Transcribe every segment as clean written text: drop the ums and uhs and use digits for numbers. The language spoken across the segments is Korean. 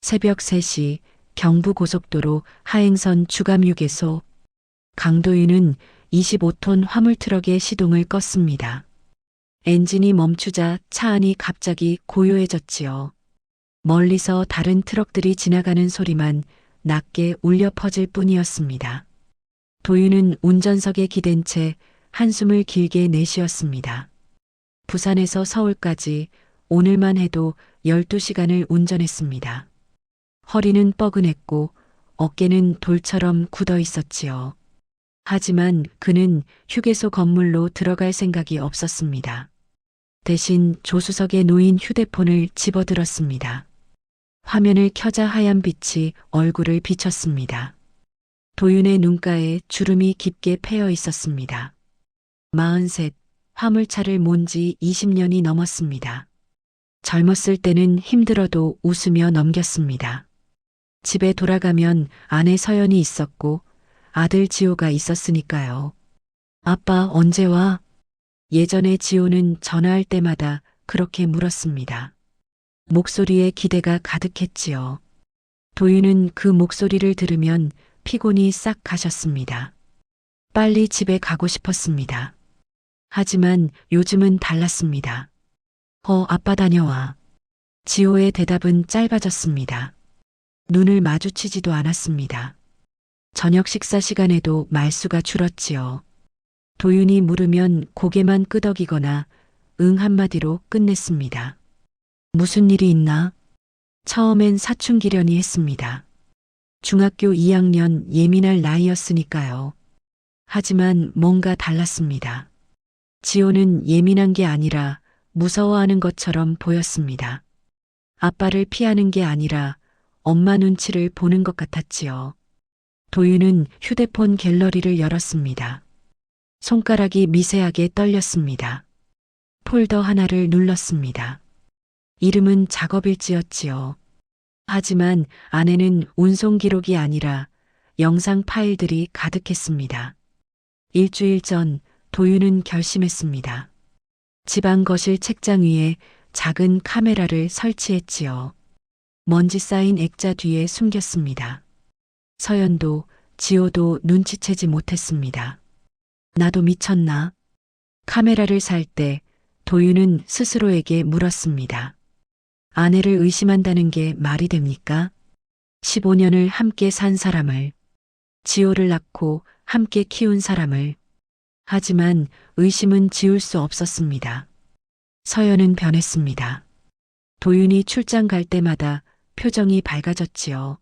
새벽 3시 경부고속도로 하행선 주감휴게소. 강도윤은 25톤 화물트럭의 시동을 껐습니다. 엔진이 멈추자 차 안이 갑자기 고요해졌지요. 멀리서 다른 트럭들이 지나가는 소리만 낮게 울려 퍼질 뿐이었습니다. 도윤은 운전석에 기댄 채 한숨을 길게 내쉬었습니다. 부산에서 서울까지 오늘만 해도 12시간을 운전했습니다. 허리는 뻐근했고 어깨는 돌처럼 굳어 있었지요. 하지만 그는 휴게소 건물로 들어갈 생각이 없었습니다. 대신 조수석에 놓인 휴대폰을 집어들었습니다. 화면을 켜자 하얀 빛이 얼굴을 비쳤습니다. 도윤의 눈가에 주름이 깊게 패여 있었습니다. 43, 화물차를 몬 지 20년이 넘었습니다. 젊었을 때는 힘들어도 웃으며 넘겼습니다. 집에 돌아가면 아내 서연이 있었고 아들 지호가 있었으니까요. 아빠 언제 와? 예전에 지호는 전화할 때마다 그렇게 물었습니다. 목소리에 기대가 가득했지요. 도윤은 그 목소리를 들으면 피곤이 싹 가셨습니다. 빨리 집에 가고 싶었습니다. 하지만 요즘은 달랐습니다. 아빠 다녀와. 지호의 대답은 짧아졌습니다. 눈을 마주치지도 않았습니다. 저녁 식사 시간에도 말수가 줄었지요. 도윤이 물으면 고개만 끄덕이거나 응 한마디로 끝냈습니다. 무슨 일이 있나? 처음엔 사춘기려니 했습니다. 중학교 2학년 예민할 나이였으니까요. 하지만 뭔가 달랐습니다. 지호는 예민한 게 아니라 무서워하는 것처럼 보였습니다. 아빠를 피하는 게 아니라 엄마 눈치를 보는 것 같았지요. 도윤은 휴대폰 갤러리를 열었습니다. 손가락이 미세하게 떨렸습니다. 폴더 하나를 눌렀습니다. 이름은 작업일지였지요. 하지만 안에는 운송 기록이 아니라 영상 파일들이 가득했습니다. 일주일 전 도윤은 결심했습니다. 집안 거실 책장 위에 작은 카메라를 설치했지요. 먼지 쌓인 액자 뒤에 숨겼습니다. 서연도 지호도 눈치채지 못했습니다. 나도 미쳤나? 카메라를 살 때 도윤은 스스로에게 물었습니다. 아내를 의심한다는 게 말이 됩니까? 15년을 함께 산 사람을, 지호를 낳고 함께 키운 사람을. 하지만 의심은 지울 수 없었습니다. 서연은 변했습니다. 도윤이 출장 갈 때마다 표정이 밝아졌지요.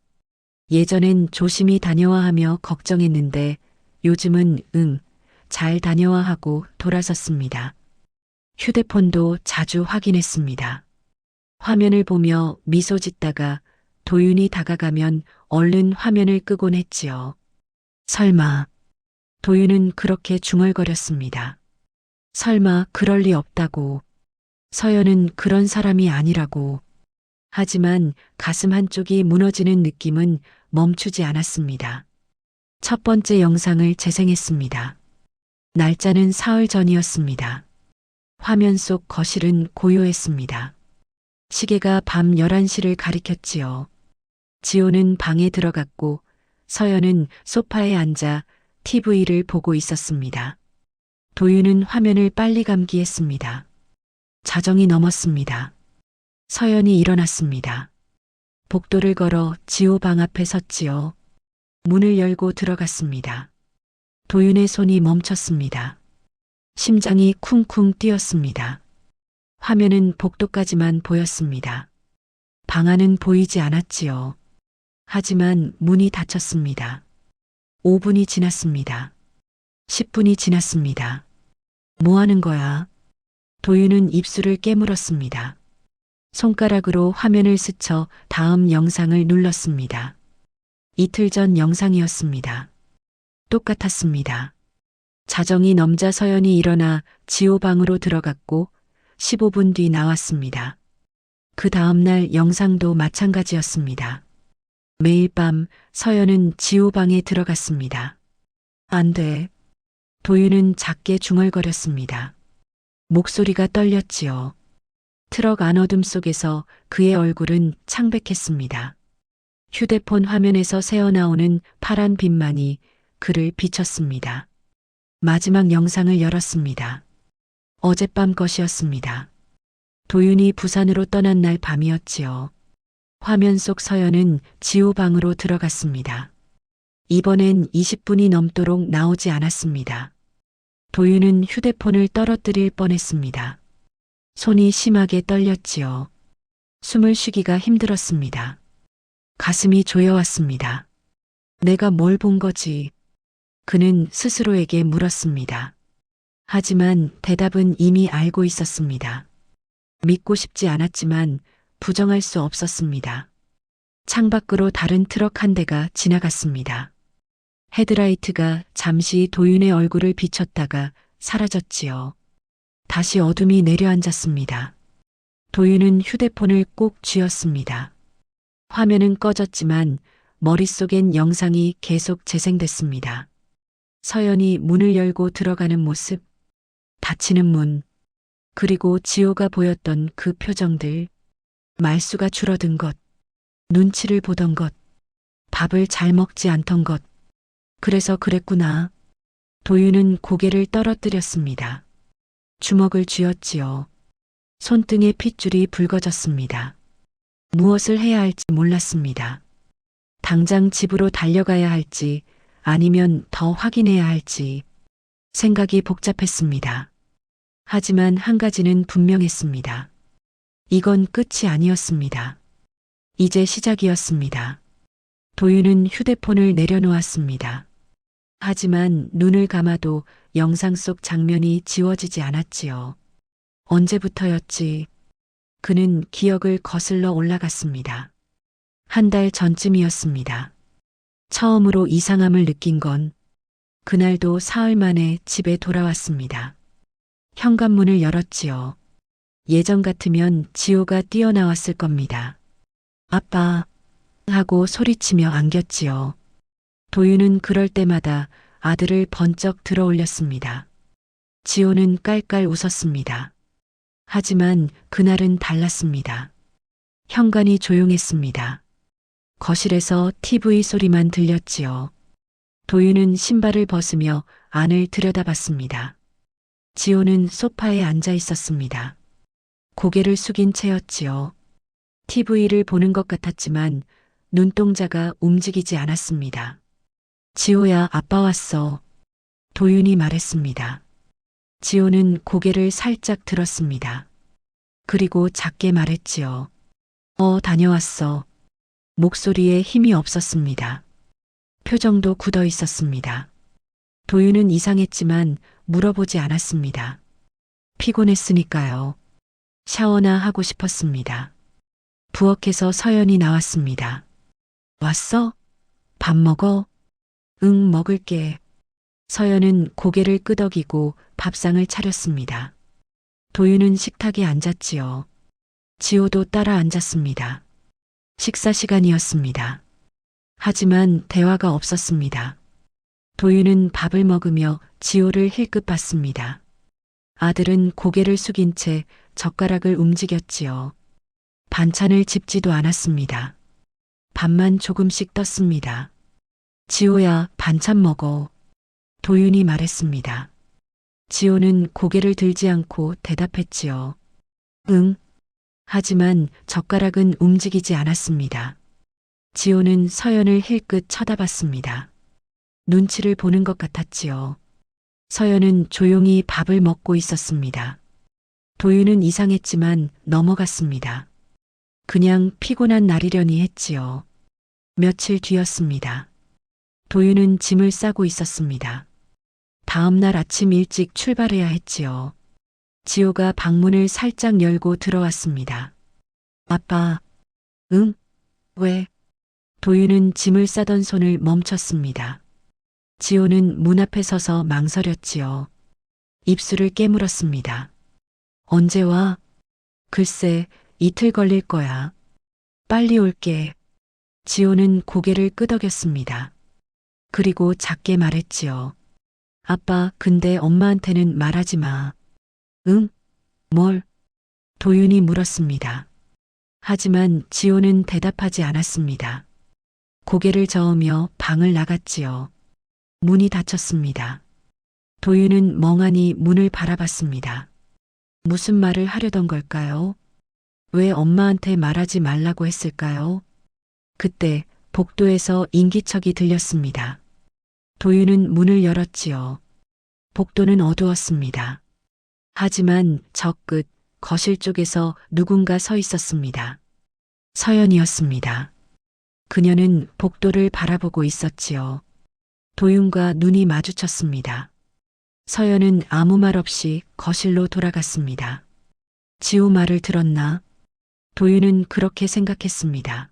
예전엔 조심히 다녀와 하며 걱정했는데 요즘은 잘 다녀와 하고 돌아섰습니다. 휴대폰도 자주 확인했습니다. 화면을 보며 미소 짓다가 도윤이 다가가면 얼른 화면을 끄곤 했지요. 설마. 도윤은 그렇게 중얼거렸습니다. 설마 그럴 리 없다고. 서연은 그런 사람이 아니라고. 하지만 가슴 한쪽이 무너지는 느낌은 멈추지 않았습니다. 첫 번째 영상을 재생했습니다. 날짜는 사흘 전이었습니다. 화면 속 거실은 고요했습니다. 시계가 밤 11시를 가리켰지요. 지호는 방에 들어갔고 서연은 소파에 앉아 TV를 보고 있었습니다. 도윤은 화면을 빨리 감기했습니다. 자정이 넘었습니다. 서연이 일어났습니다. 복도를 걸어 지호 방 앞에 섰지요. 문을 열고 들어갔습니다. 도윤의 손이 멈췄습니다. 심장이 쿵쿵 뛰었습니다. 화면은 복도까지만 보였습니다. 방 안은 보이지 않았지요. 하지만 문이 닫혔습니다. 5분이 지났습니다. 10분이 지났습니다. 뭐 하는 거야? 도윤은 입술을 깨물었습니다. 손가락으로 화면을 스쳐 다음 영상을 눌렀습니다. 이틀 전 영상이었습니다. 똑같았습니다. 자정이 넘자 서연이 일어나 지호 방으로 들어갔고 15분 뒤 나왔습니다. 그 다음날 영상도 마찬가지였습니다. 매일 밤 서연은 지호 방에 들어갔습니다. 안 돼. 도윤은 작게 중얼거렸습니다. 목소리가 떨렸지요. 트럭 안어둠 속에서 그의 얼굴은 창백했습니다. 휴대폰 화면에서 새어나오는 파란 빛만이 그를 비췄습니다. 마지막 영상을 열었습니다. 어젯밤 것이었습니다. 도윤이 부산으로 떠난 날 밤이었지요. 화면 속 서연은 지호 방으로 들어갔습니다. 이번엔 20분이 넘도록 나오지 않았습니다. 도윤은 휴대폰을 떨어뜨릴 뻔했습니다. 손이 심하게 떨렸지요. 숨을 쉬기가 힘들었습니다. 가슴이 조여왔습니다. 내가 뭘 본 거지? 그는 스스로에게 물었습니다. 하지만 대답은 이미 알고 있었습니다. 믿고 싶지 않았지만 부정할 수 없었습니다. 창밖으로 다른 트럭 한 대가 지나갔습니다. 헤드라이트가 잠시 도윤의 얼굴을 비췄다가 사라졌지요. 다시 어둠이 내려앉았습니다. 도윤은 휴대폰을 꼭 쥐었습니다. 화면은 꺼졌지만 머릿속엔 영상이 계속 재생됐습니다. 서연이 문을 열고 들어가는 모습, 닫히는 문, 그리고 지호가 보였던 그 표정들, 말수가 줄어든 것, 눈치를 보던 것, 밥을 잘 먹지 않던 것. 그래서 그랬구나. 도윤은 고개를 떨어뜨렸습니다. 주먹을 쥐었지요. 손등에 핏줄이 붉어졌습니다. 무엇을 해야 할지 몰랐습니다. 당장 집으로 달려가야 할지 아니면 더 확인해야 할지 생각이 복잡했습니다. 하지만 한 가지는 분명했습니다. 이건 끝이 아니었습니다. 이제 시작이었습니다. 도윤은 휴대폰을 내려놓았습니다. 하지만 눈을 감아도 영상 속 장면이 지워지지 않았지요. 언제부터였지? 그는 기억을 거슬러 올라갔습니다. 한 달 전쯤이었습니다. 처음으로 이상함을 느낀 건 그날도 사흘 만에 집에 돌아왔습니다. 현관문을 열었지요. 예전 같으면 지호가 뛰어나왔을 겁니다. 아빠 하고 소리치며 안겼지요. 도윤은 그럴 때마다 아들을 번쩍 들어 올렸습니다. 지호는 깔깔 웃었습니다. 하지만 그날은 달랐습니다. 현관이 조용했습니다. 거실에서 TV 소리만 들렸지요. 도윤은 신발을 벗으며 안을 들여다봤습니다. 지호는 소파에 앉아 있었습니다. 고개를 숙인 채였지요. TV를 보는 것 같았지만 눈동자가 움직이지 않았습니다. 지호야, 아빠 왔어. 도윤이 말했습니다. 지호는 고개를 살짝 들었습니다. 그리고 작게 말했지요. 다녀왔어. 목소리에 힘이 없었습니다. 표정도 굳어 있었습니다. 도윤은 이상했지만 물어보지 않았습니다. 피곤했으니까요. 샤워나 하고 싶었습니다. 부엌에서 서연이 나왔습니다. 왔어? 밥 먹어? 응, 먹을게. 서연은 고개를 끄덕이고 밥상을 차렸습니다. 도윤은 식탁에 앉았지요. 지호도 따라 앉았습니다. 식사 시간이었습니다. 하지만 대화가 없었습니다. 도윤은 밥을 먹으며 지호를 힐끗 봤습니다. 아들은 고개를 숙인 채 젓가락을 움직였지요. 반찬을 집지도 않았습니다. 밥만 조금씩 떴습니다. 지호야, 반찬 먹어. 도윤이 말했습니다. 지호는 고개를 들지 않고 대답했지요. 응. 하지만 젓가락은 움직이지 않았습니다. 지호는 서연을 힐끗 쳐다봤습니다. 눈치를 보는 것 같았지요. 서연은 조용히 밥을 먹고 있었습니다. 도윤은 이상했지만 넘어갔습니다. 그냥 피곤한 날이려니 했지요. 며칠 뒤였습니다. 도윤은 짐을 싸고 있었습니다. 다음 날 아침 일찍 출발해야 했지요. 지호가 방문을 살짝 열고 들어왔습니다. 아빠. 응? 왜? 도윤은 짐을 싸던 손을 멈췄습니다. 지호는 문 앞에 서서 망설였지요. 입술을 깨물었습니다. 언제 와? 글쎄, 이틀 걸릴 거야. 빨리 올게. 지호는 고개를 끄덕였습니다. 그리고 작게 말했지요. 아빠, 근데 엄마한테는 말하지 마. 응? 뭘? 도윤이 물었습니다. 하지만 지호는 대답하지 않았습니다. 고개를 저으며 방을 나갔지요. 문이 닫혔습니다. 도윤은 멍하니 문을 바라봤습니다. 무슨 말을 하려던 걸까요? 왜 엄마한테 말하지 말라고 했을까요? 그때 복도에서 인기척이 들렸습니다. 도윤은 문을 열었지요. 복도는 어두웠습니다. 하지만 저 끝 거실 쪽에서 누군가 서 있었습니다. 서연이었습니다. 그녀는 복도를 바라보고 있었지요. 도윤과 눈이 마주쳤습니다. 서연은 아무 말 없이 거실로 돌아갔습니다. 지호 말을 들었나? 도윤은 그렇게 생각했습니다.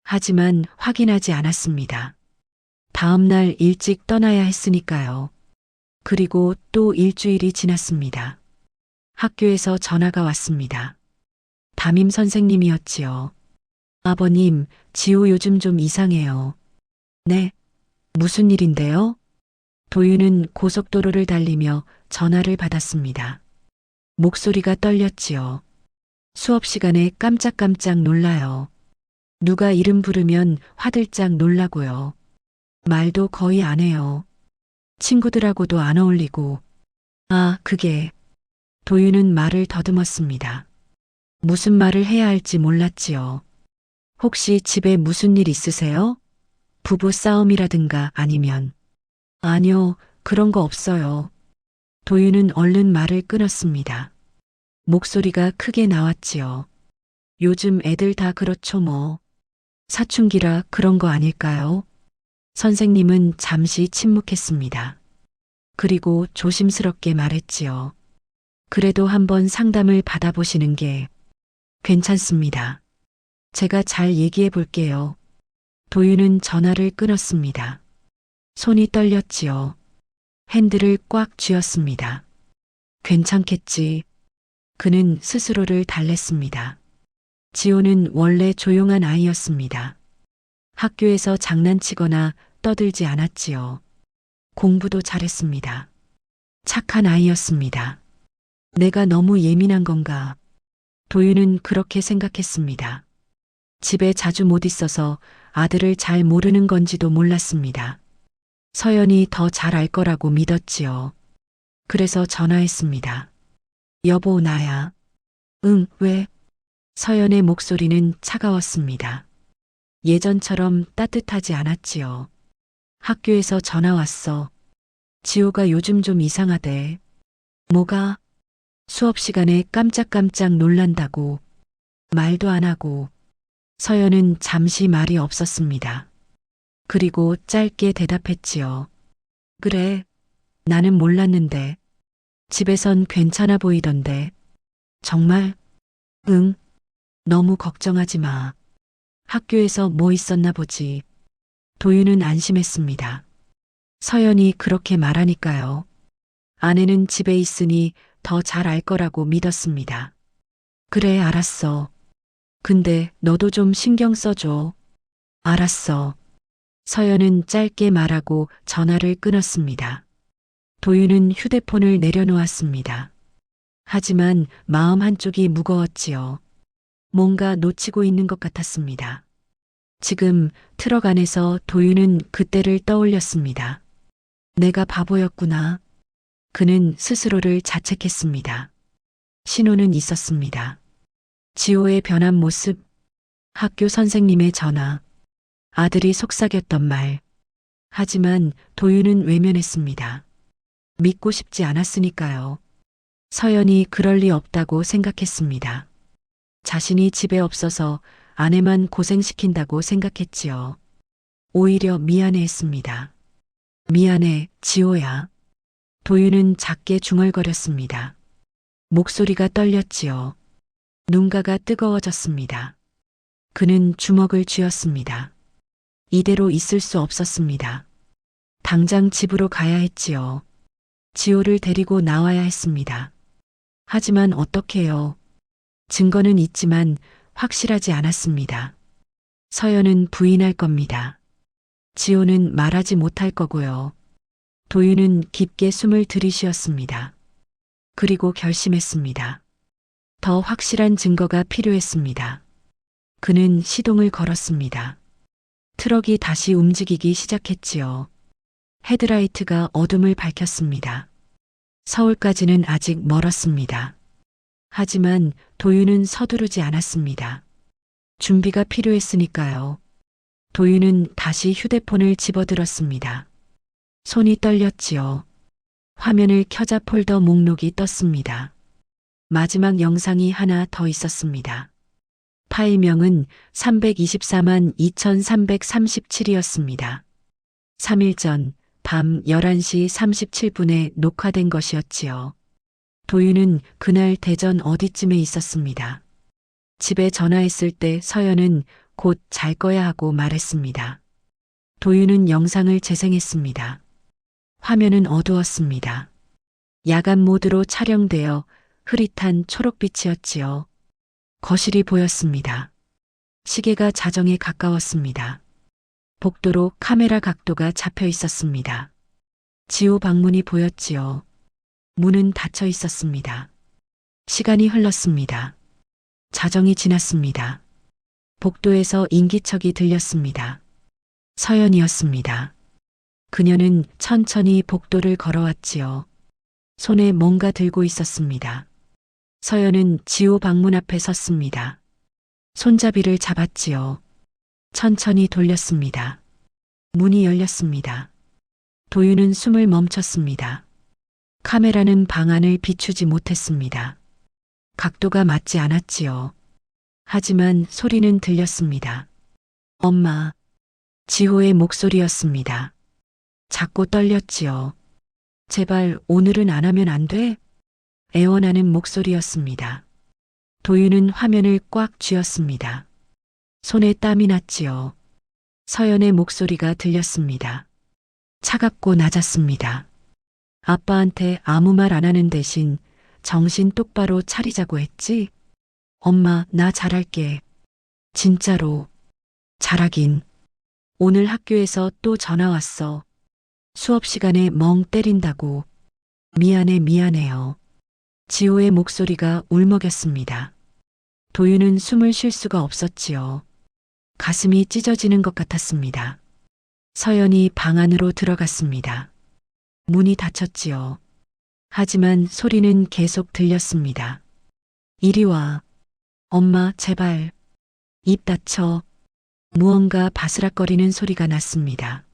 하지만 확인하지 않았습니다. 다음 날 일찍 떠나야 했으니까요. 그리고 또 일주일이 지났습니다. 학교에서 전화가 왔습니다. 담임 선생님이었지요. 아버님, 지호 요즘 좀 이상해요. 네, 무슨 일인데요? 도윤은 고속도로를 달리며 전화를 받았습니다. 목소리가 떨렸지요. 수업 시간에 깜짝깜짝 놀라요. 누가 이름 부르면 화들짝 놀라고요. 말도 거의 안 해요. 친구들하고도 안 어울리고. 아, 그게. 도윤은 말을 더듬었습니다. 무슨 말을 해야 할지 몰랐지요. 혹시 집에 무슨 일 있으세요? 부부 싸움이라든가 아니면. 아니요, 그런 거 없어요. 도윤은 얼른 말을 끊었습니다. 목소리가 크게 나왔지요. 요즘 애들 다 그렇죠 뭐. 사춘기라 그런 거 아닐까요? 선생님은 잠시 침묵했습니다. 그리고 조심스럽게 말했지요. 그래도 한번 상담을 받아보시는 게 괜찮습니다. 제가 잘 얘기해 볼게요. 도윤은 전화를 끊었습니다. 손이 떨렸지요. 핸들을 꽉 쥐었습니다. 괜찮겠지. 그는 스스로를 달랬습니다. 지호는 원래 조용한 아이였습니다. 학교에서 장난치거나 떠들지 않았지요. 공부도 잘했습니다. 착한 아이였습니다. 내가 너무 예민한 건가? 도윤은 그렇게 생각했습니다. 집에 자주 못 있어서 아들을 잘 모르는 건지도 몰랐습니다. 서연이 더 잘 알 거라고 믿었지요. 그래서 전화했습니다. 여보, 나야. 응, 왜? 서연의 목소리는 차가웠습니다. 예전처럼 따뜻하지 않았지요. 학교에서 전화 왔어. 지호가 요즘 좀 이상하대. 뭐가? 수업 시간에 깜짝깜짝 놀란다고. 말도 안 하고. 서연은 잠시 말이 없었습니다. 그리고 짧게 대답했지요. 그래, 나는 몰랐는데. 집에선 괜찮아 보이던데. 정말? 응. 너무 걱정하지 마. 학교에서 뭐 있었나 보지. 도윤은 안심했습니다. 서연이 그렇게 말하니까요. 아내는 집에 있으니 더 잘 알 거라고 믿었습니다. 그래, 알았어. 근데 너도 좀 신경 써줘. 알았어. 서연은 짧게 말하고 전화를 끊었습니다. 도윤은 휴대폰을 내려놓았습니다. 하지만 마음 한쪽이 무거웠지요. 뭔가 놓치고 있는 것 같았습니다. 지금 트럭 안에서 도윤은 그때를 떠올렸습니다. 내가 바보였구나. 그는 스스로를 자책했습니다. 신호는 있었습니다. 지호의 변한 모습, 학교 선생님의 전화, 아들이 속삭였던 말. 하지만 도윤은 외면했습니다. 믿고 싶지 않았으니까요. 서연이 그럴 리 없다고 생각했습니다. 자신이 집에 없어서 아내만 고생시킨다고 생각했지요. 오히려 미안해했습니다. 미안해, 지호야. 도윤은 작게 중얼거렸습니다. 목소리가 떨렸지요. 눈가가 뜨거워졌습니다. 그는 주먹을 쥐었습니다. 이대로 있을 수 없었습니다. 당장 집으로 가야 했지요. 지호를 데리고 나와야 했습니다. 하지만 어떡해요. 증거는 있지만 확실하지 않았습니다. 서연은 부인할 겁니다. 지호는 말하지 못할 거고요. 도윤은 깊게 숨을 들이쉬었습니다. 그리고 결심했습니다. 더 확실한 증거가 필요했습니다. 그는 시동을 걸었습니다. 트럭이 다시 움직이기 시작했지요. 헤드라이트가 어둠을 밝혔습니다. 서울까지는 아직 멀었습니다. 하지만 도윤은 서두르지 않았습니다. 준비가 필요했으니까요. 도윤은 다시 휴대폰을 집어들었습니다. 손이 떨렸지요. 화면을 켜자 폴더 목록이 떴습니다. 마지막 영상이 하나 더 있었습니다. 파일명은 324만 2337이었습니다. 3일 전 밤 11시 37분에 녹화된 것이었지요. 도윤은 그날 대전 어디쯤에 있었습니다. 집에 전화했을 때 서연은 곧 잘 거야 하고 말했습니다. 도윤은 영상을 재생했습니다. 화면은 어두웠습니다. 야간 모드로 촬영되어 흐릿한 초록빛이었지요. 거실이 보였습니다. 시계가 자정에 가까웠습니다. 복도로 카메라 각도가 잡혀 있었습니다. 지호 방문이 보였지요. 문은 닫혀 있었습니다. 시간이 흘렀습니다. 자정이 지났습니다. 복도에서 인기척이 들렸습니다. 서연이었습니다. 그녀는 천천히 복도를 걸어왔지요. 손에 뭔가 들고 있었습니다. 서연은 지호 방문 앞에 섰습니다. 손잡이를 잡았지요. 천천히 돌렸습니다. 문이 열렸습니다. 도윤은 숨을 멈췄습니다. 카메라는 방 안을 비추지 못했습니다. 각도가 맞지 않았지요. 하지만 소리는 들렸습니다. 엄마. 지호의 목소리였습니다. 작고 떨렸지요. 제발 오늘은 안 하면 안 돼? 애원하는 목소리였습니다. 도윤은 화면을 꽉 쥐었습니다. 손에 땀이 났지요. 서연의 목소리가 들렸습니다. 차갑고 낮았습니다. 아빠한테 아무 말 안 하는 대신 정신 똑바로 차리자고 했지? 엄마, 나 잘할게. 진짜로. 잘하긴. 오늘 학교에서 또 전화 왔어. 수업 시간에 멍 때린다고. 미안해요. 지호의 목소리가 울먹였습니다. 도윤은 숨을 쉴 수가 없었지요. 가슴이 찢어지는 것 같았습니다. 서연이 방 안으로 들어갔습니다. 문이 닫혔지요. 하지만 소리는 계속 들렸습니다. 이리 와. 엄마, 제발. 입 닫혀. 무언가 바스락거리는 소리가 났습니다.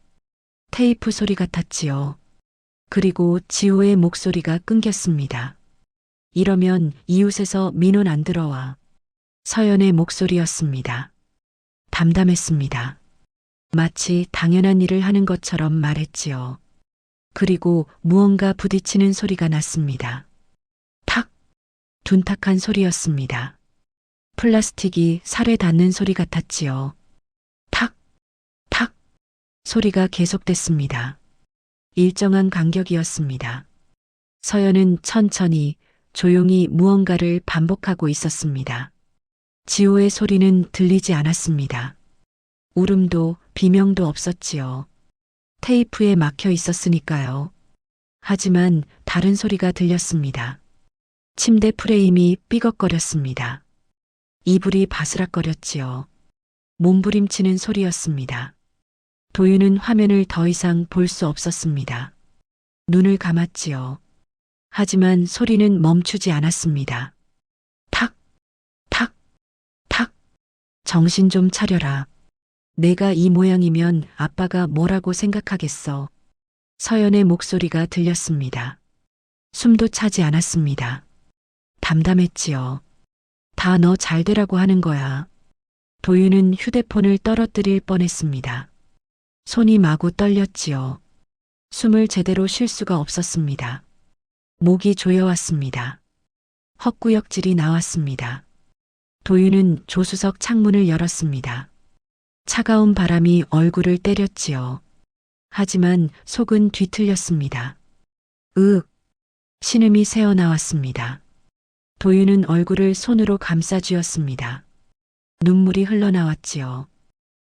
테이프 소리 같았지요. 그리고 지호의 목소리가 끊겼습니다. 이러면 이웃에서 민원 안 들어와. 서연의 목소리였습니다. 담담했습니다. 마치 당연한 일을 하는 것처럼 말했지요. 그리고 무언가 부딪히는 소리가 났습니다. 탁! 둔탁한 소리였습니다. 플라스틱이 살에 닿는 소리 같았지요. 탁! 탁! 소리가 계속됐습니다. 일정한 간격이었습니다. 서연은 천천히 조용히 무언가를 반복하고 있었습니다. 지호의 소리는 들리지 않았습니다. 울음도 비명도 없었지요. 테이프에 막혀 있었으니까요. 하지만 다른 소리가 들렸습니다. 침대 프레임이 삐걱거렸습니다. 이불이 바스락거렸지요. 몸부림치는 소리였습니다. 도윤은 화면을 더 이상 볼 수 없었습니다. 눈을 감았지요. 하지만 소리는 멈추지 않았습니다. 탁, 탁, 탁. 정신 좀 차려라. 내가 이 모양이면 아빠가 뭐라고 생각하겠어. 서연의 목소리가 들렸습니다. 숨도 차지 않았습니다. 담담했지요. 다 너 잘 되라고 하는 거야. 도윤은 휴대폰을 떨어뜨릴 뻔했습니다. 손이 마구 떨렸지요. 숨을 제대로 쉴 수가 없었습니다. 목이 조여왔습니다. 헛구역질이 나왔습니다. 도윤은 조수석 창문을 열었습니다. 차가운 바람이 얼굴을 때렸지요. 하지만 속은 뒤틀렸습니다. 신음이 새어나왔습니다. 도윤은 얼굴을 손으로 감싸쥐었습니다. 눈물이 흘러나왔지요.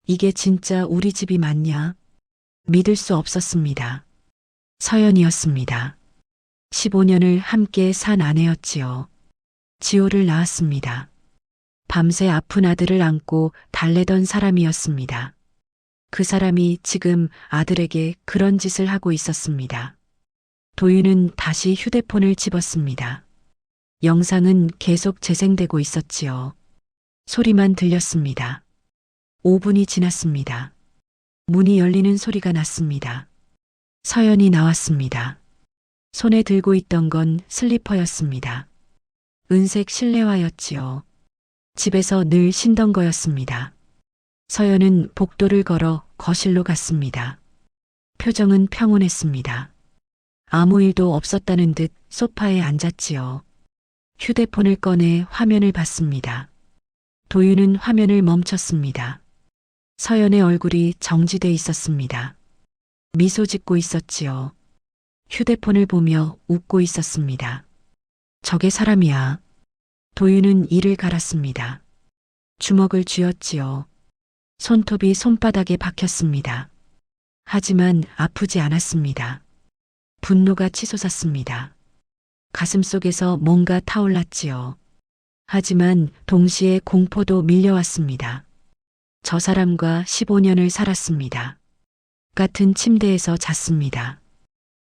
이게 진짜 우리 집이 맞냐? 믿을 수 없었습니다. 서연이었습니다. 15년을 함께 산 아내였지요. 지호를 낳았습니다. 밤새 아픈 아들을 안고 달래던 사람이었습니다. 그 사람이 지금 아들에게 그런 짓을 하고 있었습니다. 도윤은 다시 휴대폰을 집었습니다. 영상은 계속 재생되고 있었지요. 소리만 들렸습니다. 5분이 지났습니다. 문이 열리는 소리가 났습니다. 서연이 나왔습니다. 손에 들고 있던 건 슬리퍼였습니다. 은색 실내화였지요. 집에서 늘 신던 거였습니다. 서연은 복도를 걸어 거실로 갔습니다. 표정은 평온했습니다. 아무 일도 없었다는 듯 소파에 앉았지요. 휴대폰을 꺼내 화면을 봤습니다. 도윤은 화면을 멈췄습니다. 서연의 얼굴이 정지돼 있었습니다. 미소 짓고 있었지요. 휴대폰을 보며 웃고 있었습니다. 저게 사람이야. 도윤은 이를 갈았습니다. 주먹을 쥐었지요. 손톱이 손바닥에 박혔습니다. 하지만 아프지 않았습니다. 분노가 치솟았습니다. 가슴속에서 뭔가 타올랐지요. 하지만 동시에 공포도 밀려왔습니다. 저 사람과 15년을 살았습니다. 같은 침대에서 잤습니다.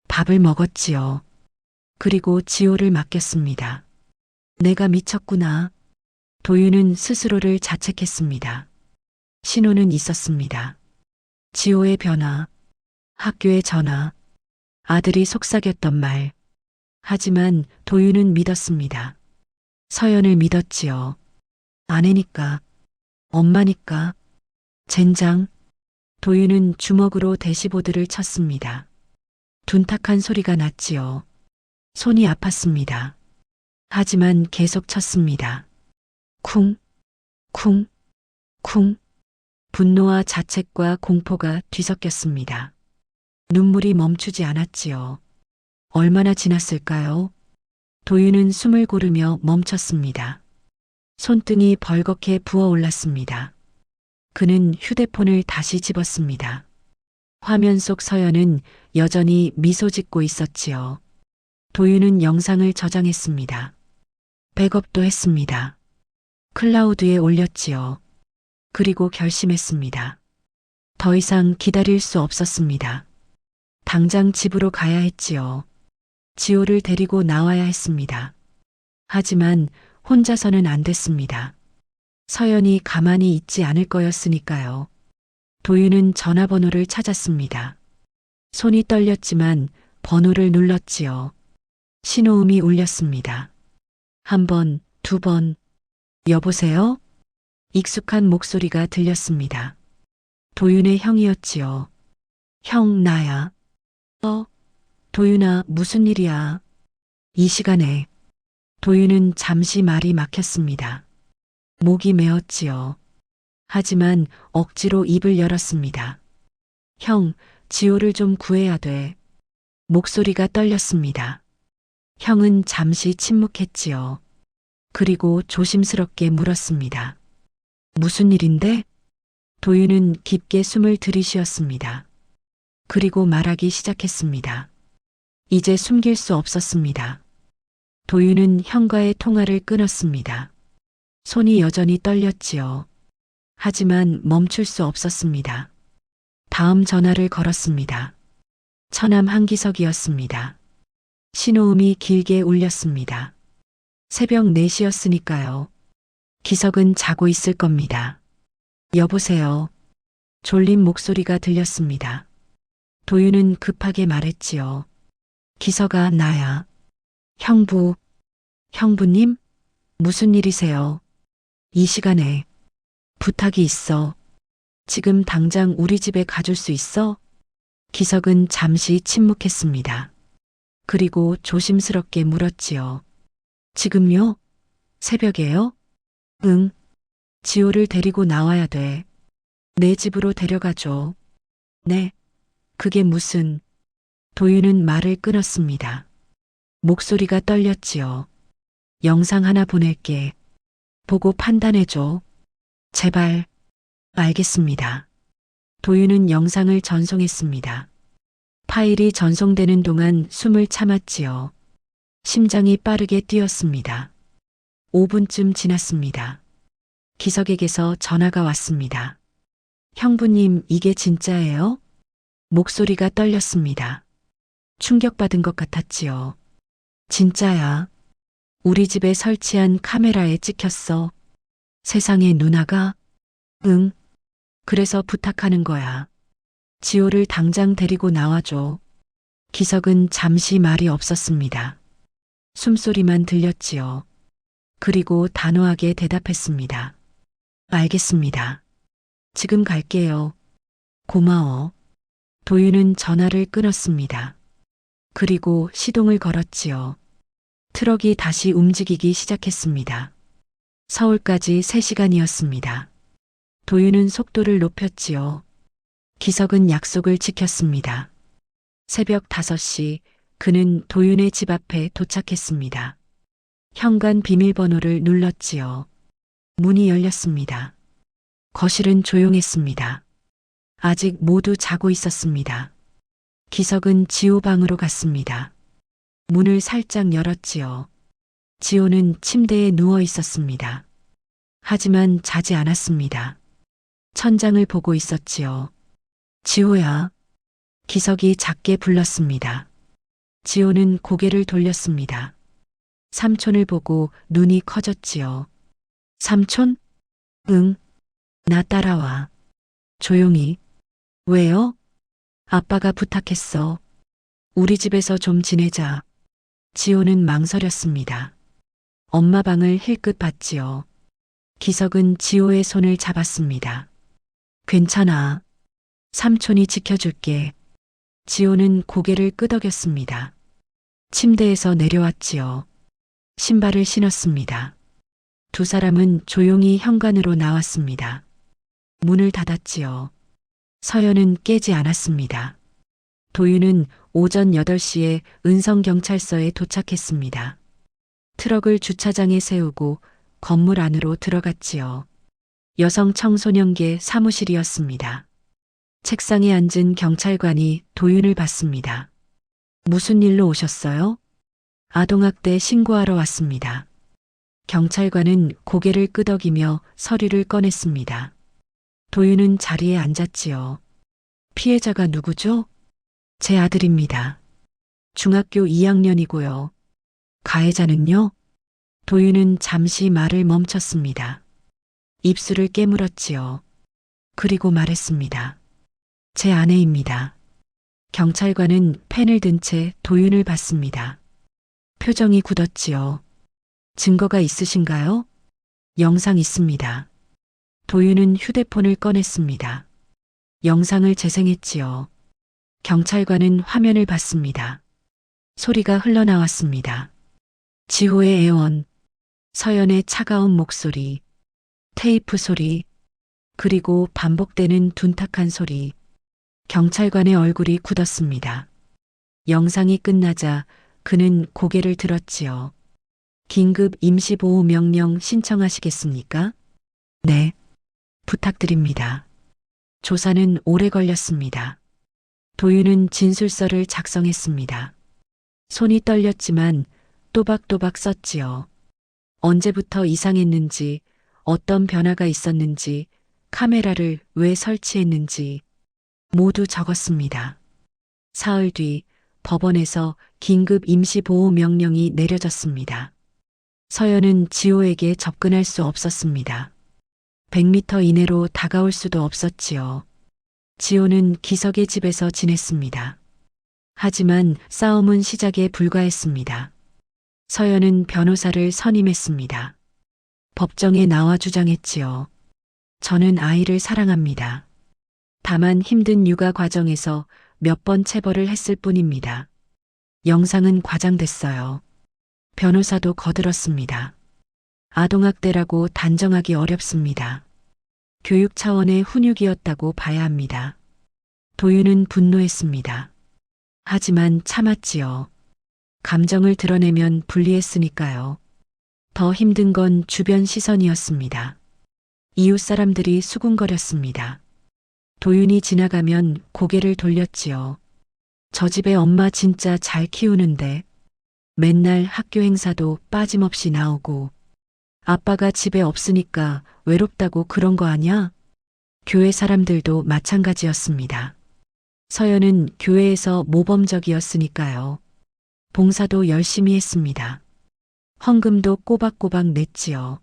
밥을 먹었지요. 그리고 지호를 맡겼습니다. 내가 미쳤구나. 도윤은 스스로를 자책했습니다. 신호는 있었습니다. 지호의 변화, 학교의 전화, 아들이 속삭였던 말. 하지만 도윤은 믿었습니다. 서연을 믿었지요. 아내니까, 엄마니까. 젠장. 도윤은 주먹으로 대시보드를 쳤습니다. 둔탁한 소리가 났지요. 손이 아팠습니다. 하지만 계속 쳤습니다. 쿵, 쿵, 쿵. 분노와 자책과 공포가 뒤섞였습니다. 눈물이 멈추지 않았지요. 얼마나 지났을까요? 도윤은 숨을 고르며 멈췄습니다. 손등이 벌겋게 부어올랐습니다. 그는 휴대폰을 다시 집었습니다. 화면 속 서연은 여전히 미소 짓고 있었지요. 도윤은 영상을 저장했습니다. 백업도 했습니다. 클라우드에 올렸지요. 그리고 결심했습니다. 더 이상 기다릴 수 없었습니다. 당장 집으로 가야 했지요. 지호를 데리고 나와야 했습니다. 하지만 혼자서는 안 됐습니다. 서연이 가만히 있지 않을 거였으니까요. 도윤은 전화번호를 찾았습니다. 손이 떨렸지만 번호를 눌렀지요. 신호음이 울렸습니다. 한 번, 두 번. 여보세요? 익숙한 목소리가 들렸습니다. 도윤의 형이었지요. 형, 나야. 도윤아, 무슨 일이야? 이 시간에. 도윤은 잠시 말이 막혔습니다. 목이 메었지요. 하지만 억지로 입을 열었습니다. 형, 지호를 좀 구해야 돼. 목소리가 떨렸습니다. 형은 잠시 침묵했지요. 그리고 조심스럽게 물었습니다. 무슨 일인데? 도윤은 깊게 숨을 들이쉬었습니다. 그리고 말하기 시작했습니다. 이제 숨길 수 없었습니다. 도윤은 형과의 통화를 끊었습니다. 손이 여전히 떨렸지요. 하지만 멈출 수 없었습니다. 다음 전화를 걸었습니다. 처남 한기석이었습니다. 신호음이 길게 울렸습니다. 새벽 4시였으니까요. 기석은 자고 있을 겁니다. 여보세요. 졸린 목소리가 들렸습니다. 도윤은 급하게 말했지요. 기석아, 나야. 형부님? 무슨 일이세요? 이 시간에 부탁이 있어. 지금 당장 우리 집에 가줄 수 있어? 기석은 잠시 침묵했습니다. 그리고 조심스럽게 물었지요. 지금요? 새벽에요? 응. 지호를 데리고 나와야 돼. 내 집으로 데려가줘. 네. 그게 무슨... 도윤은 말을 끊었습니다. 목소리가 떨렸지요. 영상 하나 보낼게. 보고 판단해줘. 제발. 알겠습니다. 도윤은 영상을 전송했습니다. 파일이 전송되는 동안 숨을 참았지요. 심장이 빠르게 뛰었습니다. 5분쯤 지났습니다. 기석에게서 전화가 왔습니다. 형부님, 이게 진짜예요? 목소리가 떨렸습니다. 충격받은 것 같았지요. 진짜야. 우리 집에 설치한 카메라에 찍혔어. 세상에 누나가? 응. 그래서 부탁하는 거야. 지호를 당장 데리고 나와줘. 기석은 잠시 말이 없었습니다. 숨소리만 들렸지요. 그리고 단호하게 대답했습니다. 알겠습니다. 지금 갈게요. 고마워. 도윤은 전화를 끊었습니다. 그리고 시동을 걸었지요. 트럭이 다시 움직이기 시작했습니다. 서울까지 3시간이었습니다. 도윤은 속도를 높였지요. 기석은 약속을 지켰습니다. 새벽 5시 그는 도윤의 집 앞에 도착했습니다. 현관 비밀번호를 눌렀지요. 문이 열렸습니다. 거실은 조용했습니다. 아직 모두 자고 있었습니다. 기석은 지호 방으로 갔습니다. 문을 살짝 열었지요. 지호는 침대에 누워 있었습니다. 하지만 자지 않았습니다. 천장을 보고 있었지요. 지호야. 기석이 작게 불렀습니다. 지호는 고개를 돌렸습니다. 삼촌을 보고 눈이 커졌지요. 삼촌? 응. 나 따라와. 조용히. 왜요? 아빠가 부탁했어. 우리 집에서 좀 지내자. 지호는 망설였습니다. 엄마 방을 힐끗 봤지요. 기석은 지호의 손을 잡았습니다. 괜찮아. 삼촌이 지켜줄게. 지호는 고개를 끄덕였습니다. 침대에서 내려왔지요. 신발을 신었습니다. 두 사람은 조용히 현관으로 나왔습니다. 문을 닫았지요. 서연은 깨지 않았습니다. 도윤은 오전 8시에 은성경찰서에 도착했습니다. 트럭을 주차장에 세우고 건물 안으로 들어갔지요. 여성 청소년계 사무실이었습니다. 책상에 앉은 경찰관이 도윤을 봤습니다. 무슨 일로 오셨어요? 아동학대 신고하러 왔습니다. 경찰관은 고개를 끄덕이며 서류를 꺼냈습니다. 도윤은 자리에 앉았지요. 피해자가 누구죠? 제 아들입니다. 중학교 2학년이고요. 가해자는요? 도윤은 잠시 말을 멈췄습니다. 입술을 깨물었지요. 그리고 말했습니다. 제 아내입니다. 경찰관은 펜을 든 채 도윤을 봤습니다. 표정이 굳었지요. 증거가 있으신가요? 영상 있습니다. 도윤은 휴대폰을 꺼냈습니다. 영상을 재생했지요. 경찰관은 화면을 봤습니다. 소리가 흘러나왔습니다. 지호의 애원, 서연의 차가운 목소리, 테이프 소리, 그리고 반복되는 둔탁한 소리. 경찰관의 얼굴이 굳었습니다. 영상이 끝나자 그는 고개를 들었지요. 긴급 임시보호 명령 신청하시겠습니까? 네. 부탁드립니다. 조사는 오래 걸렸습니다. 도윤은 진술서를 작성했습니다. 손이 떨렸지만 또박또박 썼지요. 언제부터 이상했는지, 어떤 변화가 있었는지, 카메라를 왜 설치했는지 모두 적었습니다. 사흘 뒤 법원에서 긴급 임시보호 명령이 내려졌습니다. 서연은 지호에게 접근할 수 없었습니다. 100m 이내로 다가올 수도 없었지요. 지호는 기석의 집에서 지냈습니다. 하지만 싸움은 시작에 불과했습니다. 서연은 변호사를 선임했습니다. 법정에 나와 주장했지요. 저는 아이를 사랑합니다. 다만 힘든 육아 과정에서 몇 번 체벌을 했을 뿐입니다. 영상은 과장됐어요. 변호사도 거들었습니다. 아동학대라고 단정하기 어렵습니다. 교육 차원의 훈육이었다고 봐야 합니다. 도윤은 분노했습니다. 하지만 참았지요. 감정을 드러내면 불리했으니까요. 더 힘든 건 주변 시선이었습니다. 이웃 사람들이 수군거렸습니다. 도윤이 지나가면 고개를 돌렸지요. 저 집에 엄마 진짜 잘 키우는데 맨날 학교 행사도 빠짐없이 나오고 아빠가 집에 없으니까 외롭다고 그런 거 아냐? 교회 사람들도 마찬가지였습니다. 서연은 교회에서 모범적이었으니까요. 봉사도 열심히 했습니다. 헌금도 꼬박꼬박 냈지요.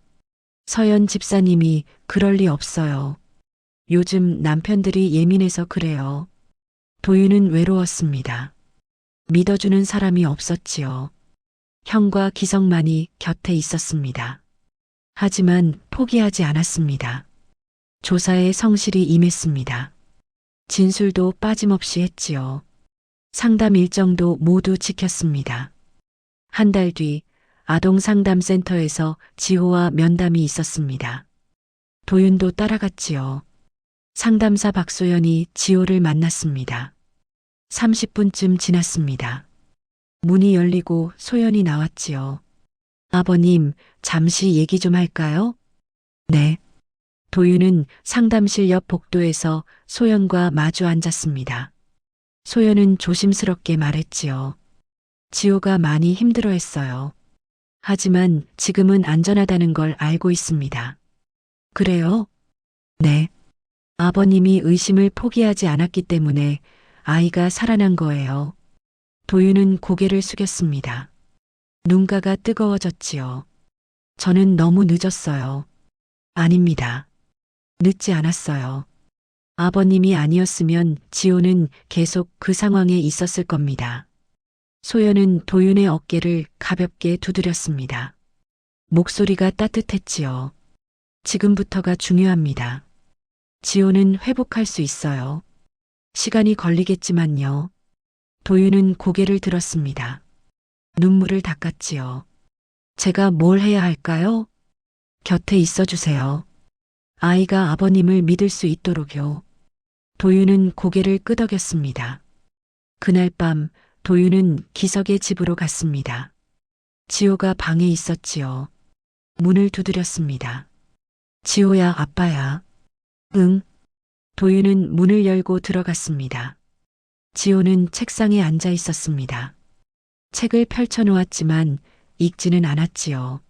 서연 집사님이 그럴 리 없어요. 요즘 남편들이 예민해서 그래요. 도윤은 외로웠습니다. 믿어주는 사람이 없었지요. 형과 기성만이 곁에 있었습니다. 하지만 포기하지 않았습니다. 조사에 성실히 임했습니다. 진술도 빠짐없이 했지요. 상담 일정도 모두 지켰습니다. 한 달 뒤 아동상담센터에서 지호와 면담이 있었습니다. 도윤도 따라갔지요. 상담사 박소연이 지호를 만났습니다. 30분쯤 지났습니다. 문이 열리고 소연이 나왔지요. 아버님, 잠시 얘기 좀 할까요? 네. 도윤은 상담실 옆 복도에서 소연과 마주 앉았습니다. 소연은 조심스럽게 말했지요. 지호가 많이 힘들어했어요. 하지만 지금은 안전하다는 걸 알고 있습니다. 그래요? 네. 아버님이 의심을 포기하지 않았기 때문에 아이가 살아난 거예요. 도윤은 고개를 숙였습니다. 눈가가 뜨거워졌지요. 저는 너무 늦었어요. 아닙니다. 늦지 않았어요. 아버님이 아니었으면 지호는 계속 그 상황에 있었을 겁니다. 소연은 도윤의 어깨를 가볍게 두드렸습니다. 목소리가 따뜻했지요. 지금부터가 중요합니다. 지호는 회복할 수 있어요. 시간이 걸리겠지만요. 도윤은 고개를 들었습니다. 눈물을 닦았지요. 제가 뭘 해야 할까요? 곁에 있어 주세요. 아이가 아버님을 믿을 수 있도록요. 도윤은 고개를 끄덕였습니다. 그날 밤 도윤은 기석의 집으로 갔습니다. 지호가 방에 있었지요. 문을 두드렸습니다. 지호야, 아빠야. 응. 도윤은 문을 열고 들어갔습니다. 지호는 책상에 앉아 있었습니다. 책을 펼쳐놓았지만 읽지는 않았지요.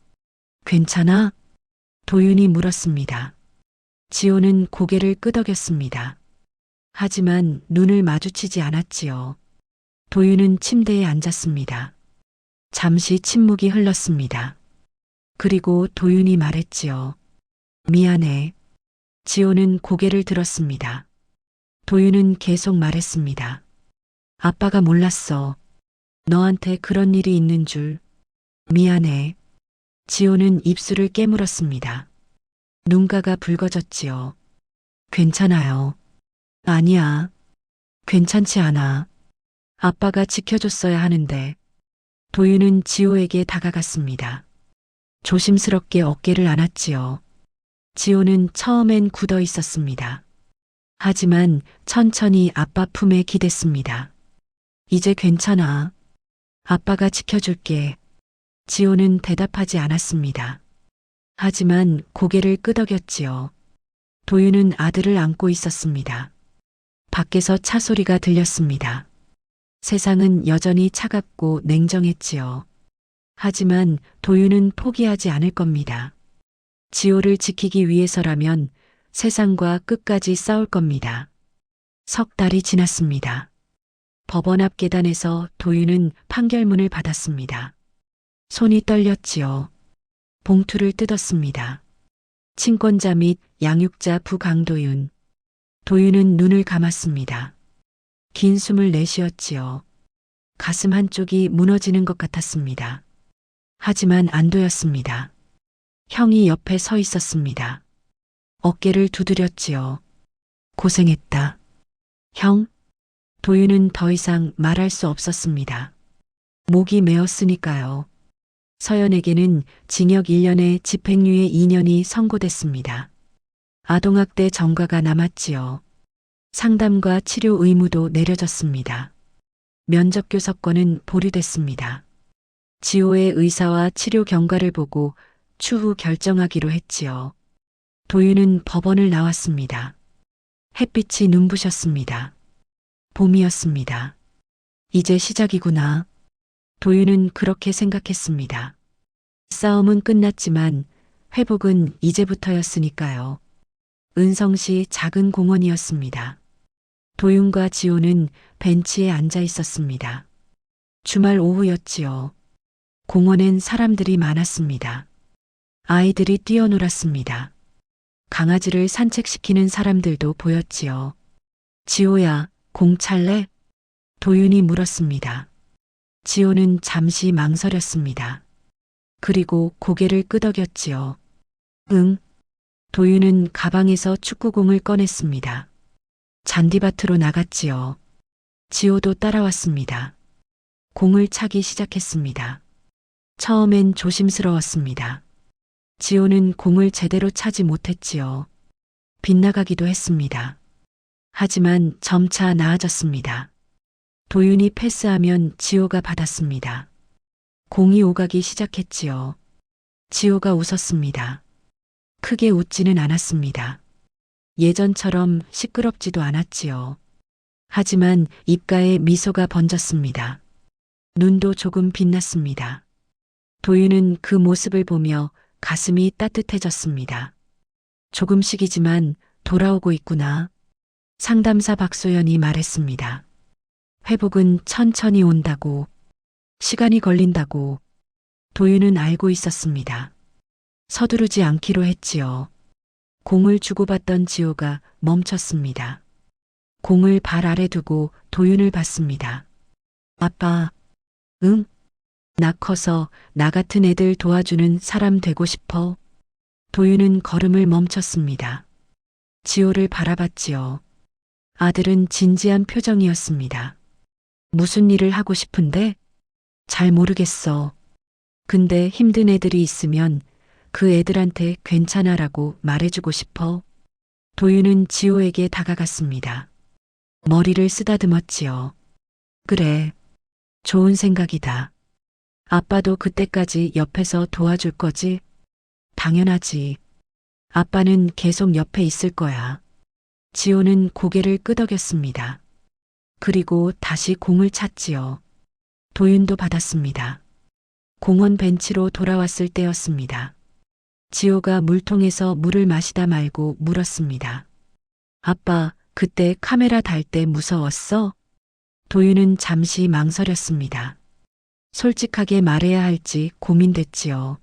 괜찮아? 도윤이 물었습니다. 지호는 고개를 끄덕였습니다. 하지만 눈을 마주치지 않았지요. 도윤은 침대에 앉았습니다. 잠시 침묵이 흘렀습니다. 그리고 도윤이 말했지요. 미안해. 지호는 고개를 들었습니다. 도윤은 계속 말했습니다. 아빠가 몰랐어. 너한테 그런 일이 있는 줄. 미안해. 지호는 입술을 깨물었습니다. 눈가가 붉어졌지요. 괜찮아요. 아니야. 괜찮지 않아. 아빠가 지켜줬어야 하는데. 도윤은 지호에게 다가갔습니다. 조심스럽게 어깨를 안았지요. 지호는 처음엔 굳어 있었습니다. 하지만 천천히 아빠 품에 기댔습니다. 이제 괜찮아. 아빠가 지켜줄게. 지호는 대답하지 않았습니다. 하지만 고개를 끄덕였지요. 도윤은 아들을 안고 있었습니다. 밖에서 차 소리가 들렸습니다. 세상은 여전히 차갑고 냉정했지요. 하지만 도윤은 포기하지 않을 겁니다. 지호를 지키기 위해서라면 세상과 끝까지 싸울 겁니다. 석 달이 지났습니다. 법원 앞 계단에서 도윤은 판결문을 받았습니다. 손이 떨렸지요. 봉투를 뜯었습니다. 친권자 및 양육자 부강도윤. 도윤은 눈을 감았습니다. 긴 숨을 내쉬었지요. 가슴 한쪽이 무너지는 것 같았습니다. 하지만 안도였습니다. 형이 옆에 서 있었습니다. 어깨를 두드렸지요. 고생했다. 형? 도윤은 더 이상 말할 수 없었습니다. 목이 메었으니까요. 서연에게는 징역 1년에 집행유예 2년이 선고됐습니다. 아동학대 전과가 남았지요. 상담과 치료 의무도 내려졌습니다. 면접교섭권은 보류됐습니다. 지호의 의사와 치료 경과를 보고 추후 결정하기로 했지요. 도윤은 법원을 나왔습니다. 햇빛이 눈부셨습니다. 봄이었습니다. 이제 시작이구나. 도윤은 그렇게 생각했습니다. 싸움은 끝났지만 회복은 이제부터였으니까요. 은성시 작은 공원이었습니다. 도윤과 지호는 벤치에 앉아 있었습니다. 주말 오후였지요. 공원엔 사람들이 많았습니다. 아이들이 뛰어놀았습니다. 강아지를 산책시키는 사람들도 보였지요. 지호야, 공 찰래? 도윤이 물었습니다. 지호는 잠시 망설였습니다. 그리고 고개를 끄덕였지요. 응. 도윤은 가방에서 축구공을 꺼냈습니다. 잔디밭으로 나갔지요. 지호도 따라왔습니다. 공을 차기 시작했습니다. 처음엔 조심스러웠습니다. 지호는 공을 제대로 차지 못했지요. 빗나가기도 했습니다. 하지만 점차 나아졌습니다. 도윤이 패스하면 지호가 받았습니다. 공이 오가기 시작했지요. 지호가 웃었습니다. 크게 웃지는 않았습니다. 예전처럼 시끄럽지도 않았지요. 하지만 입가에 미소가 번졌습니다. 눈도 조금 빛났습니다. 도윤은 그 모습을 보며 가슴이 따뜻해졌습니다. 조금씩이지만 돌아오고 있구나. 상담사 박소연이 말했습니다. 회복은 천천히 온다고, 시간이 걸린다고. 도윤은 알고 있었습니다. 서두르지 않기로 했지요. 공을 주고받던 지호가 멈췄습니다. 공을 발 아래 두고 도윤을 봤습니다. 아빠, 응? 나 커서 나 같은 애들 도와주는 사람 되고 싶어. 도윤은 걸음을 멈췄습니다. 지호를 바라봤지요. 아들은 진지한 표정이었습니다. 무슨 일을 하고 싶은데? 잘 모르겠어. 근데 힘든 애들이 있으면 그 애들한테 괜찮아라고 말해주고 싶어. 도윤은 지호에게 다가갔습니다. 머리를 쓰다듬었지요. 그래. 좋은 생각이다. 아빠도 그때까지 옆에서 도와줄 거지? 당연하지. 아빠는 계속 옆에 있을 거야. 지호는 고개를 끄덕였습니다. 그리고 다시 공을 찼지요. 도윤도 받았습니다. 공원 벤치로 돌아왔을 때였습니다. 지호가 물통에서 물을 마시다 말고 물었습니다. 아빠, 그때 카메라 달 때 무서웠어? 도윤은 잠시 망설였습니다. 솔직하게 말해야 할지 고민됐지요.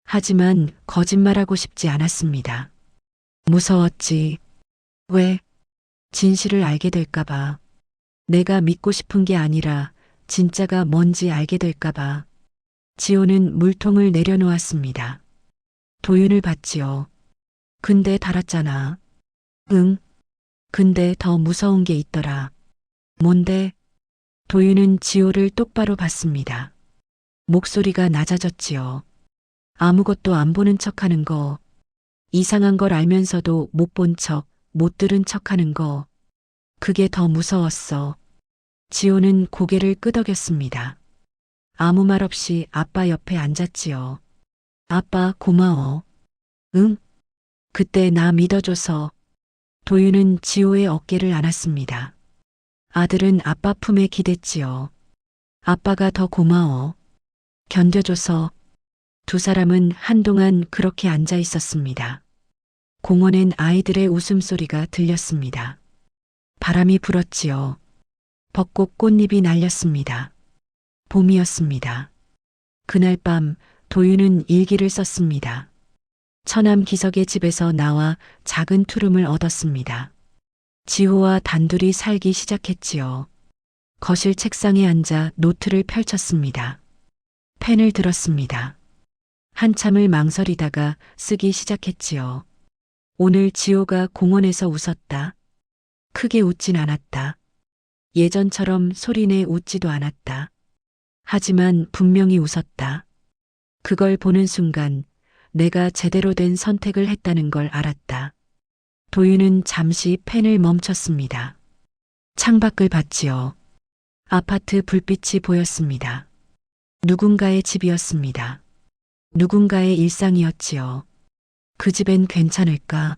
하지만 거짓말하고 싶지 않았습니다. 무서웠지. 왜? 진실을 알게 될까봐. 내가 믿고 싶은 게 아니라 진짜가 뭔지 알게 될까봐. 지호는 물통을 내려놓았습니다. 도윤을 봤지요. 근데 달았잖아. 응. 근데 더 무서운 게 있더라. 뭔데? 도윤은 지호를 똑바로 봤습니다. 목소리가 낮아졌지요. 아무것도 안 보는 척 하는 거. 이상한 걸 알면서도 못 본 척, 못 들은 척 하는 거. 그게 더 무서웠어. 지호는 고개를 끄덕였습니다. 아무 말 없이 아빠 옆에 앉았지요. 아빠 고마워. 응? 그때 나 믿어줘서. 도윤은 지호의 어깨를 안았습니다. 아들은 아빠 품에 기댔지요. 아빠가 더 고마워. 견뎌줘서. 두 사람은 한동안 그렇게 앉아 있었습니다. 공원엔 아이들의 웃음소리가 들렸습니다. 바람이 불었지요. 벚꽃 꽃잎이 날렸습니다. 봄이었습니다. 그날 밤 도윤은 일기를 썼습니다. 처남 기석의 집에서 나와 작은 투룸을 얻었습니다. 지호와 단둘이 살기 시작했지요. 거실 책상에 앉아 노트를 펼쳤습니다. 펜을 들었습니다. 한참을 망설이다가 쓰기 시작했지요. 오늘 지호가 공원에서 웃었다. 크게 웃진 않았다. 예전처럼 소리내 웃지도 않았다. 하지만 분명히 웃었다. 그걸 보는 순간 내가 제대로 된 선택을 했다는 걸 알았다. 도윤은 잠시 펜을 멈췄습니다. 창밖을 봤지요. 아파트 불빛이 보였습니다. 누군가의 집이었습니다. 누군가의 일상이었지요. 그 집엔 괜찮을까?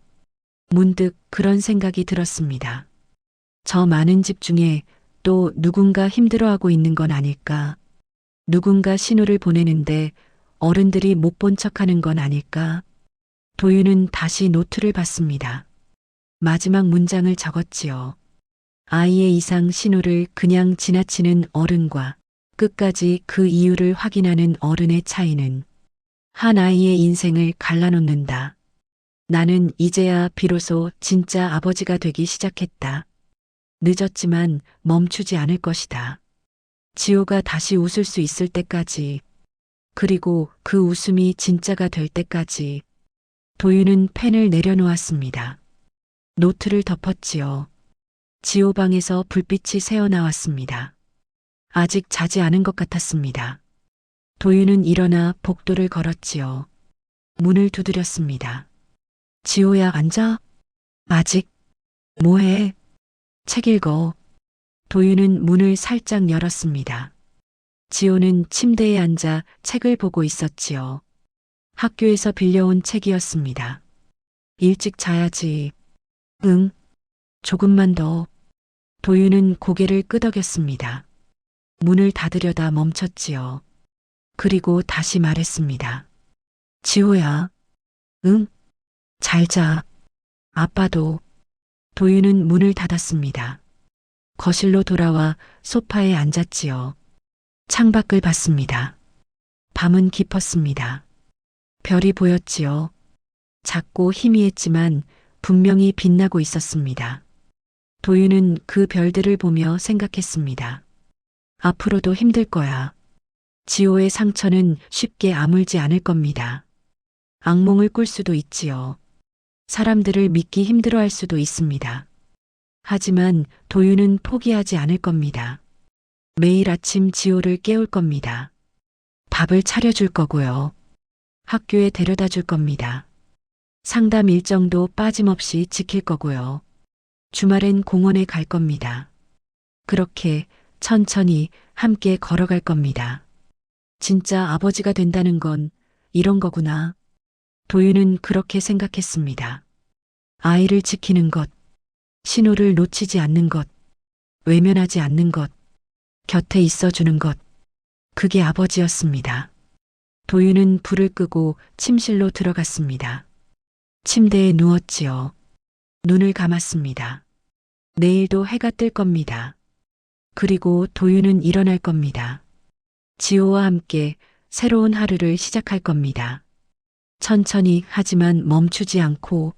문득 그런 생각이 들었습니다. 저 많은 집 중에 또 누군가 힘들어하고 있는 건 아닐까? 누군가 신호를 보내는데 어른들이 못 본 척하는 건 아닐까? 도윤은 다시 노트를 봤습니다. 마지막 문장을 적었지요. 아이의 이상 신호를 그냥 지나치는 어른과 끝까지 그 이유를 확인하는 어른의 차이는 한 아이의 인생을 갈라놓는다. 나는 이제야 비로소 진짜 아버지가 되기 시작했다. 늦었지만 멈추지 않을 것이다. 지호가 다시 웃을 수 있을 때까지, 그리고 그 웃음이 진짜가 될 때까지. 도윤은 펜을 내려놓았습니다. 노트를 덮었지요. 지호 방에서 불빛이 새어나왔습니다. 아직 자지 않은 것 같았습니다. 도윤은 일어나 복도를 걸었지요. 문을 두드렸습니다. 지호야, 앉아. 아직. 뭐해? 책 읽어. 도윤은 문을 살짝 열었습니다. 지호는 침대에 앉아 책을 보고 있었지요. 학교에서 빌려온 책이었습니다. 일찍 자야지. 응. 조금만 더. 도윤은 고개를 끄덕였습니다. 문을 닫으려다 멈췄지요. 그리고 다시 말했습니다. 지호야. 응? 잘 자. 아빠도. 도윤은 문을 닫았습니다. 거실로 돌아와 소파에 앉았지요. 창밖을 봤습니다. 밤은 깊었습니다. 별이 보였지요. 작고 희미했지만 분명히 빛나고 있었습니다. 도윤은 그 별들을 보며 생각했습니다. 앞으로도 힘들 거야. 지호의 상처는 쉽게 아물지 않을 겁니다. 악몽을 꿀 수도 있지요. 사람들을 믿기 힘들어할 수도 있습니다. 하지만 도윤은 포기하지 않을 겁니다. 매일 아침 지호를 깨울 겁니다. 밥을 차려줄 거고요. 학교에 데려다 줄 겁니다. 상담 일정도 빠짐없이 지킬 거고요. 주말엔 공원에 갈 겁니다. 그렇게 천천히 함께 걸어갈 겁니다. 진짜 아버지가 된다는 건 이런 거구나. 도윤은 그렇게 생각했습니다. 아이를 지키는 것, 신호를 놓치지 않는 것, 외면하지 않는 것, 곁에 있어주는 것. 그게 아버지였습니다. 도윤은 불을 끄고 침실로 들어갔습니다. 침대에 누웠지요. 눈을 감았습니다. 내일도 해가 뜰 겁니다. 그리고 도윤은 일어날 겁니다. 지호와 함께 새로운 하루를 시작할 겁니다. 천천히 하지만 멈추지 않고